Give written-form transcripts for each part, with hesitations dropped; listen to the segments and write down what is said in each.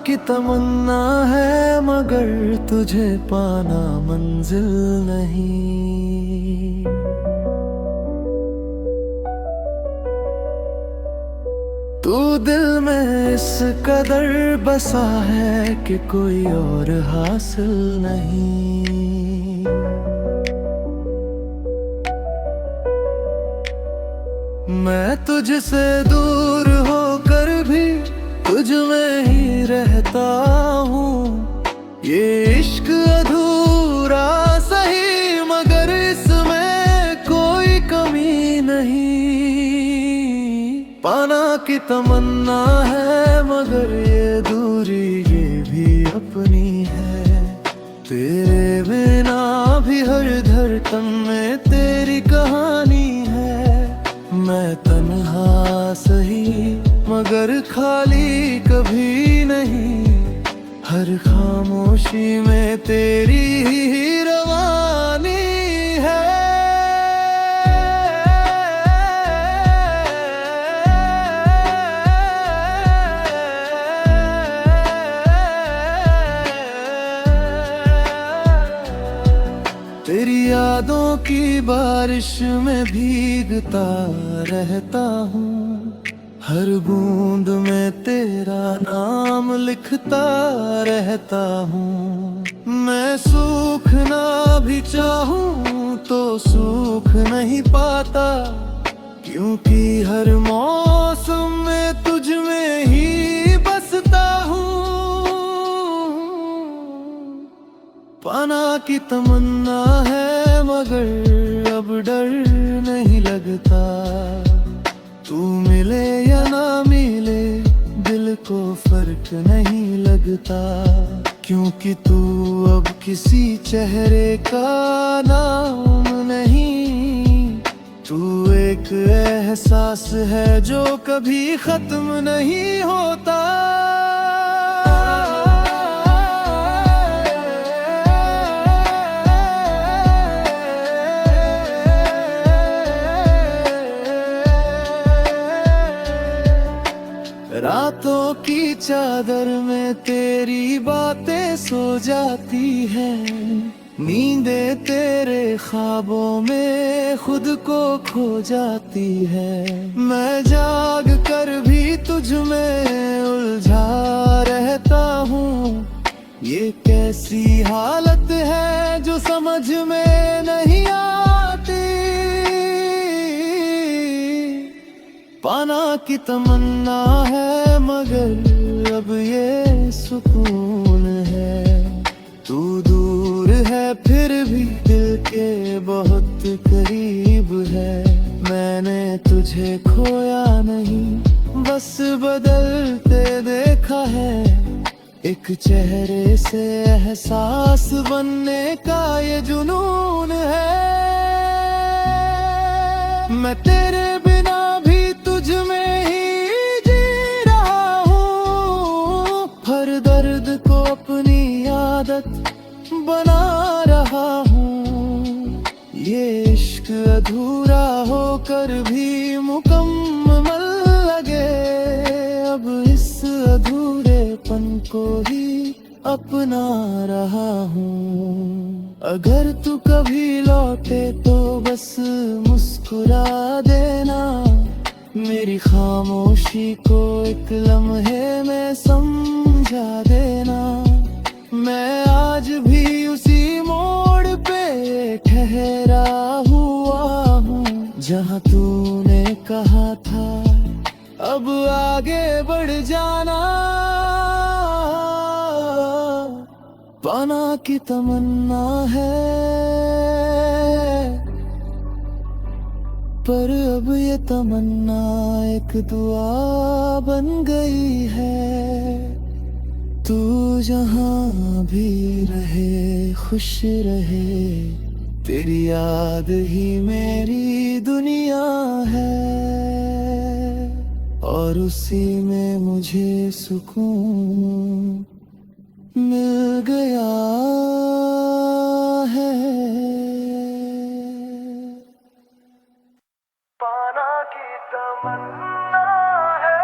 की तमन्ना है मगर तुझे पाना मंजिल नहीं। तू दिल में इस कदर बसा है कि कोई और हासिल नहीं। मैं तुझसे दूर होकर भी तुझ में ही रहता हूँ। ये इश्क अधूरा सही मगर इसमें कोई कमी नहीं। पाना की तमन्ना है मगर ये दूरी ये भी अपनी है। तेरे बिना भी हर धड़कन में तेरी कहानी है। मैं तन्हा सही मगर खाली कभी नहीं। हर खामोशी में तेरी ही रवानी है। तेरी यादों की बारिश में भीगता रहता हूँ। हर बूंद में तेरा नाम लिखता रहता हूँ। मैं सूखना भी चाहूँ तो सूख नहीं पाता, क्योंकि हर मौसम में तुझ में ही बसता हूँ। पाना की तमन्ना है मगर अब डर नहीं लगता। तू मिले या ना मिले दिल को फर्क नहीं लगता, क्योंकि तू अब किसी चेहरे का नाम नहीं। तू एक एहसास है जो कभी खत्म नहीं होता। रातों की चादर में तेरी बातें सो जाती है। नींदें तेरे ख्वाबों में खुद को खो जाती है। मैं जाग कर भी तुझ में उलझा रहता हूँ। ये कैसी हालत है जो समझ में नहीं आती। पाना की तमन्ना है मगर अब ये सुकून है। तू दूर है फिर भी दिल के बहुत करीब है। मैंने तुझे खोया नहीं बस बदलते देखा है। एक चेहरे से एहसास बनने का ये जुनून है। मैं तेरे बिना भी तुझ में ही जी रहा हूँ। हर दर्द को अपनी आदत बना रहा हूँ। ये इश्क अधूरा होकर भी मुकम्मल लगे। अब इस अधूरेपन को ही अपना रहा हूँ। अगर तू कभी लौटे तो बस मुस्कुरा देना। मेरी खामोशी को एक लम्हे में समझा देना। मैं आज भी उसी मोड़ पे ठहरा हुआ हूँ, जहाँ तूने कहा था अब आगे बढ़ जाना। पाना की तमन्ना है पर अब ये तमन्ना एक दुआ बन गई है। तू जहाँ भी रहे खुश रहे, तेरी याद ही मेरी दुनिया है। और उसी में मुझे सुकून मिल गया है। पाना की तमन्ना है।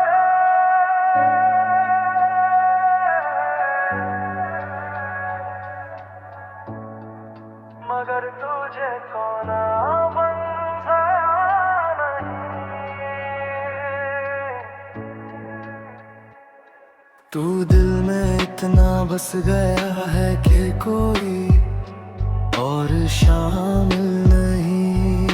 बस गया है कि कोई और शामिल नहीं।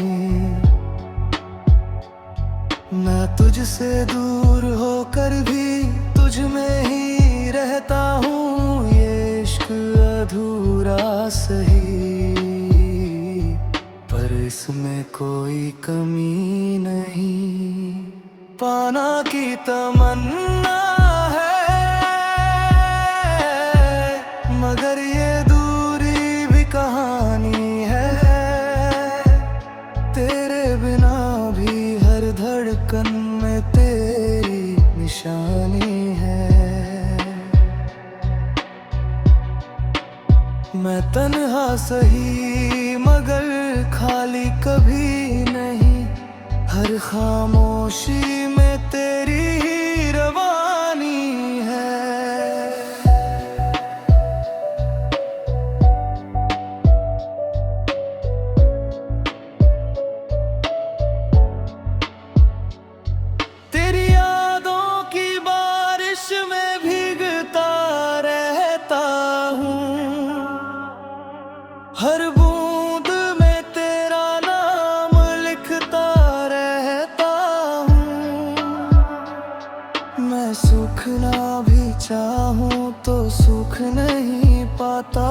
मैं तुझसे दूर होकर भी तुझ में ही रहता हूँ। ये इश्क अधूरा सही, पर इसमें कोई कमी नहीं। पाना की तमन्ना मगर ये दूरी भी कहानी है। तेरे बिना भी हर धड़कन में तेरी निशानी है। मैं तन्हा सही मगर खाली कभी नहीं। हर खामोशी में तेरी ही रवानी है। हर बूंद में तेरा नाम लिखता रहता हूँ। मैं सूखना भी चाहूँ तो सूख नहीं पाता,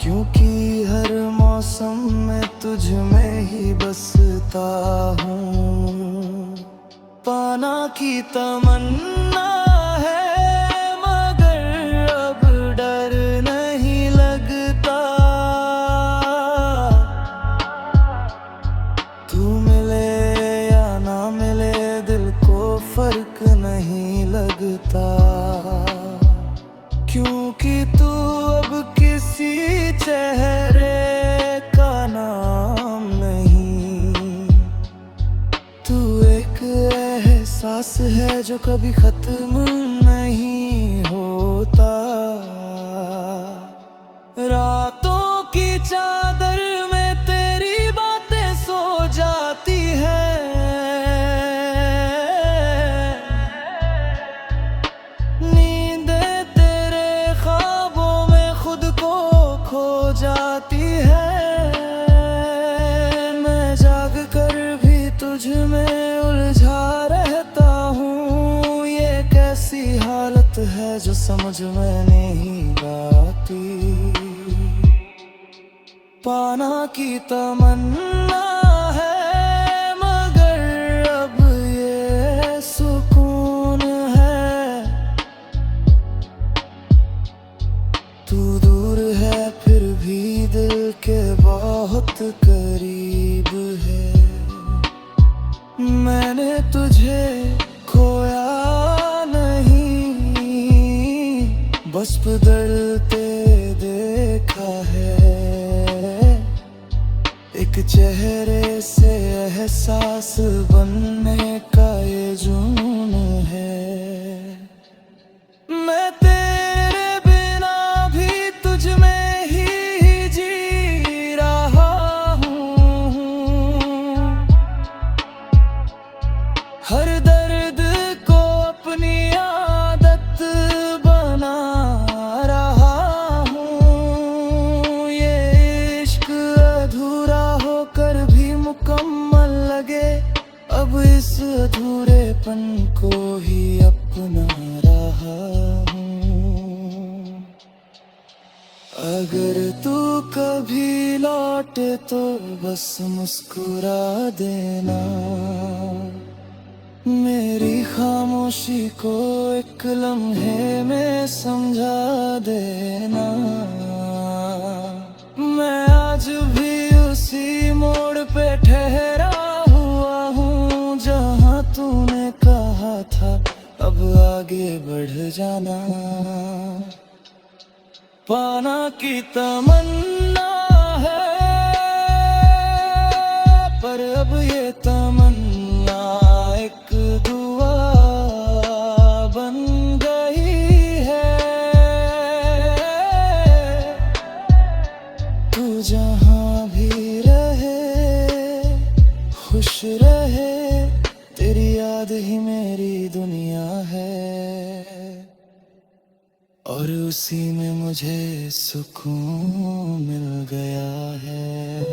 क्योंकि हर मौसम में तुझ में ही बसता हूँ। पाना की तमन्ना फर्क नहीं लगता, क्योंकि तू अब किसी चेहरे का नाम नहीं। तू एक एहसास है जो कभी खत्म नहीं होता। रातों की चादर में तेरी बातें सो जाती है। जाती है मैं जाग कर भी तुझ में उलझा रहता हूँ। ये कैसी हालत है जो समझ में नहीं आती। पाना की तमन्ना है मगर अब ये सुकून है। तू दूर है फिर भी दिल के बहुत करीब है। मैंने तुझे खोया नहीं, बस बदलते देखा है। एक चेहरे से एहसास बनने का ये जुनून है। मैं हर दर्द को अपनी आदत बना रहा हूँ। ये इश्क अधूरा होकर भी मुकम्मल लगे, अब इस अधूरेपन को ही अपना रहा हूँ। अगर तू कभी लौटे तो बस मुस्कुरा देना। मेरी खामोशी को एक लम्हे में समझा देना। मैं आज भी उसी मोड़ पे ठहरा हुआ हूँ जहाँ तूने कहा था अब आगे बढ़ जाना। पाना की तमन्ना है पर अब ये तमन्ना एक दुआ बन गई है। तू जहाँ भी रहे खुश रहे, तेरी याद ही मेरी दुनिया है। और उसी में मुझे सुकून मिल गया है।